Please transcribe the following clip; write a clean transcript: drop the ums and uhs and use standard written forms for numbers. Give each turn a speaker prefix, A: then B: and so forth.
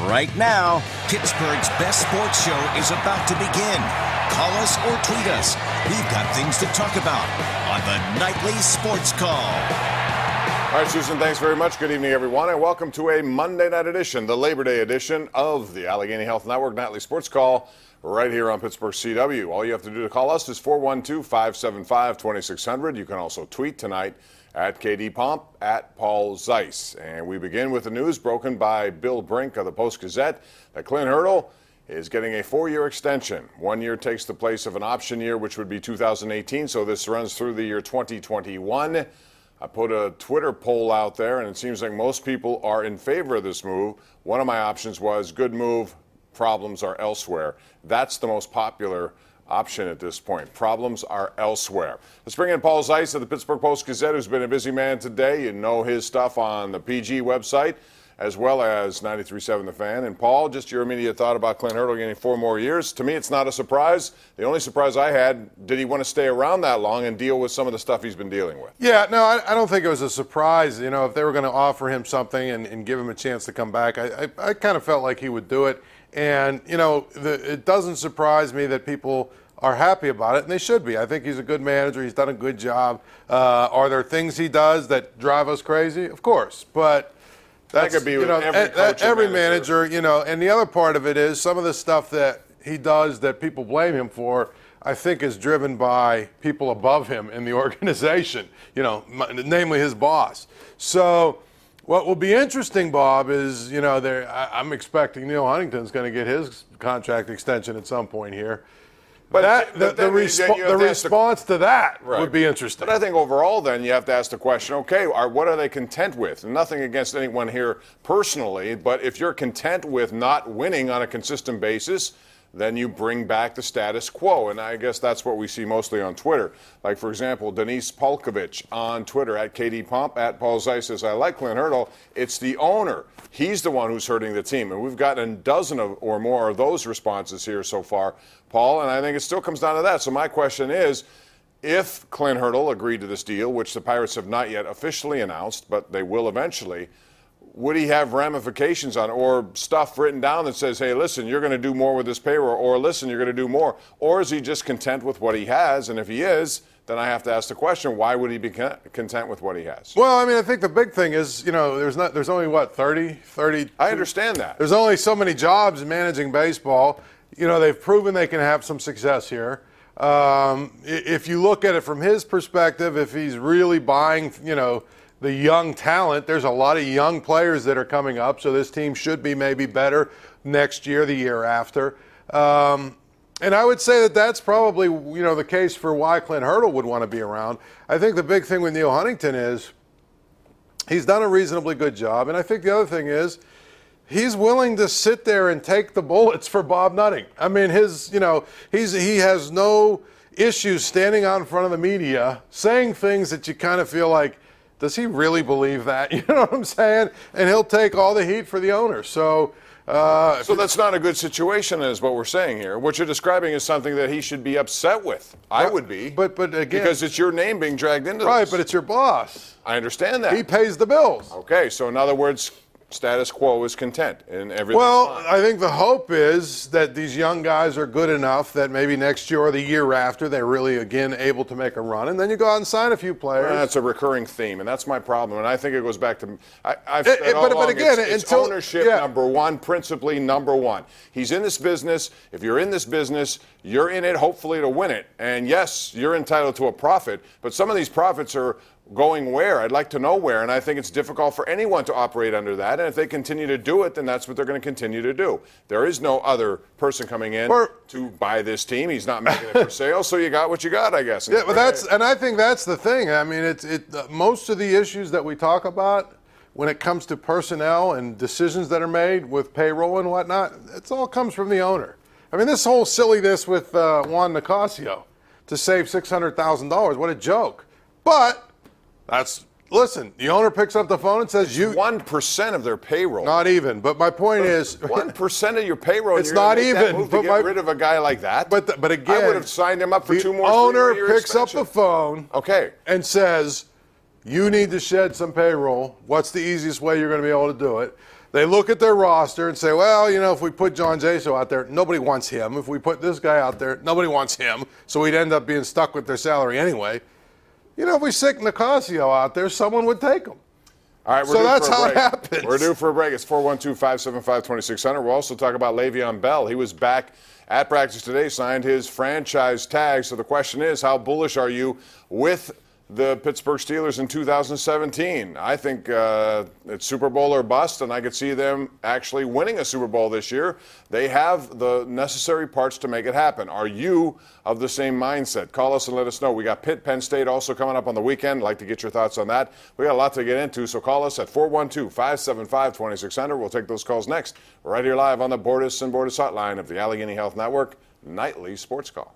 A: Right now, Pittsburgh's best sports show is about to begin. Call us or tweet us. We've got things to talk about on the Nightly Sports Call.
B: All right, Susan, thanks very much. Good evening, everyone, and welcome to a Monday night edition, the Labor Day edition of the Allegheny Health Network Nightly Sports Call, right here on Pittsburgh CW. All you have to do to call us is 412-575-2600. You can also tweet tonight at KDPomp, at Paul Zeise. And we begin with the news broken by Bill Brink of the Post-Gazette that Clint Hurdle is getting a 4-year extension. 1 year takes the place of an option year, which would be 2018, so this runs through the year 2021. I put a Twitter poll out there, and it seems like most people are in favor of this move. One of my options was good move, problems are elsewhere. That's the most popular option at this point. Problems are elsewhere. Let's bring in Paul Zeise of the Pittsburgh Post-Gazette, who's been a busy man today. You know his stuff on the PG website, as well as 93.7 The Fan. And Paul, just your immediate thought about Clint Hurdle getting 4 more years. To me, it's not a surprise. The only surprise I had, did he want to stay around that long and deal with some of the stuff he's been dealing with?
C: Yeah, no, I don't think it was a surprise. You know, if they were going to offer him something and give him a chance to come back, I kind of felt like he would do it. And, you know, it doesn't surprise me that people are happy about it, and they should be. I think he's a good manager. He's done a good job. Are there things he does that drive us crazy? Of course, but that could be, you know, every manager, you know. And the other part of it is some of the stuff that he does that people blame him for, I think is driven by people above him in the organization, you know, namely his boss. So what will be interesting, Bob, is, you know, I'm expecting Neil Huntington's going to get his contract extension at some point here. But the response to that would be interesting.
B: But I think overall then you have to ask the question, okay, what are they content with? Nothing against anyone here personally, but if you're content with not winning on a consistent basis, then you bring back the status quo. And I guess that's what we see mostly on Twitter. Like, for example, Denise Polkovich on Twitter, at KDPomp, at Paul Zeise says, I like Clint Hurdle. It's the owner. He's the one who's hurting the team. And we've gotten a dozen or more of those responses here so far, Paul, and I think it still comes down to that. So my question is, if Clint Hurdle agreed to this deal, which the Pirates have not yet officially announced, but they will eventually, would he have ramifications on or stuff written down that says, hey, listen, you're going to do more with this payroll, or listen, you're going to do more? Or is he just content with what he has? And if he is, then I have to ask the question, why would he be content with what he has?
C: Well, I mean, I think the big thing is, you know, there's only, what, 30?
B: I understand that.
C: There's only so many jobs in managing baseball. You know, they've proven they can have some success here. If you look at it from his perspective, if he's really buying, you know, the young talent, there's a lot of young players that are coming up, so this team should be maybe better next year, the year after. And I would say that that's probably, you know, the case for why Clint Hurdle would want to be around. I think the big thing with Neil Huntington is he's done a reasonably good job, and I think the other thing is he's willing to sit there and take the bullets for Bob Nutting. I mean, you know, he has no issues standing out in front of the media saying things that you kind of feel like, does he really believe that? You know what I'm saying? And he'll take all the heat for the owner. So
B: that's not a good situation, is what we're saying here. What you're describing is something that he should be upset with. I would be.
C: But again,
B: because it's your name being dragged into this.
C: Right, but it's your boss.
B: I understand that.
C: He pays the bills.
B: Okay, so in other words, status quo is content and everything.
C: Well, I think the hope is that these young guys are good enough that maybe next year or the year after they're really, again, able to make a run. And then you go out and sign a few players.
B: That's a recurring theme, and that's my problem. And I think it goes back to I've said all along, it's ownership, number one, principally number one. He's in this business. If you're in this business, you're in it hopefully to win it. And, yes, you're entitled to a profit, but some of these profits are going where? I'd like to know where, and I think it's difficult for anyone to operate under that, and if they continue to do it, then that's what they're going to continue to do. There is no other person coming in to buy this team. He's not making it for sale, so you got what you got, I guess.
C: Yeah, but and I think that's the thing. I mean, most of the issues that we talk about when it comes to personnel and decisions that are made with payroll and whatnot, it all comes from the owner. I mean, this whole silliness with Juan Nicasio to save $600,000, what a joke. But listen, the owner picks up the phone and says,
B: 1% of their payroll.
C: Not even. But my point is
B: 1% of your payroll.
C: It's not even.
B: But get rid of a guy like that.
C: But again,
B: I would have signed him up for 2 more.
C: The owner picks up the phone.
B: Okay.
C: And says, you need to shed some payroll. What's the easiest way you're going to be able to do it? They look at their roster and say, well, you know, if we put John Zeise out there, nobody wants him. If we put this guy out there, nobody wants him. So we'd end up being stuck with their salary anyway. You know, if we stick Nicasio out there, someone would take him.
B: All right,
C: so that's how it happens.
B: We're due for a break. It's 412-575-2600. We'll also talk about Le'Veon Bell. He was back at practice today, signed his franchise tag. So the question is, how bullish are you with the Pittsburgh Steelers in 2017? I think it's Super Bowl or bust, and I could see them actually winning a Super Bowl this year. They have the necessary parts to make it happen. Are you of the same mindset? Call us and let us know. We got Pitt, Penn State also coming up on the weekend. I'd like to get your thoughts on that. We got a lot to get into, so call us at 412-575-2600. We'll take those calls next. Right here live on the Bordas and Bordas hotline of the Allegheny Health Network Nightly Sports Call.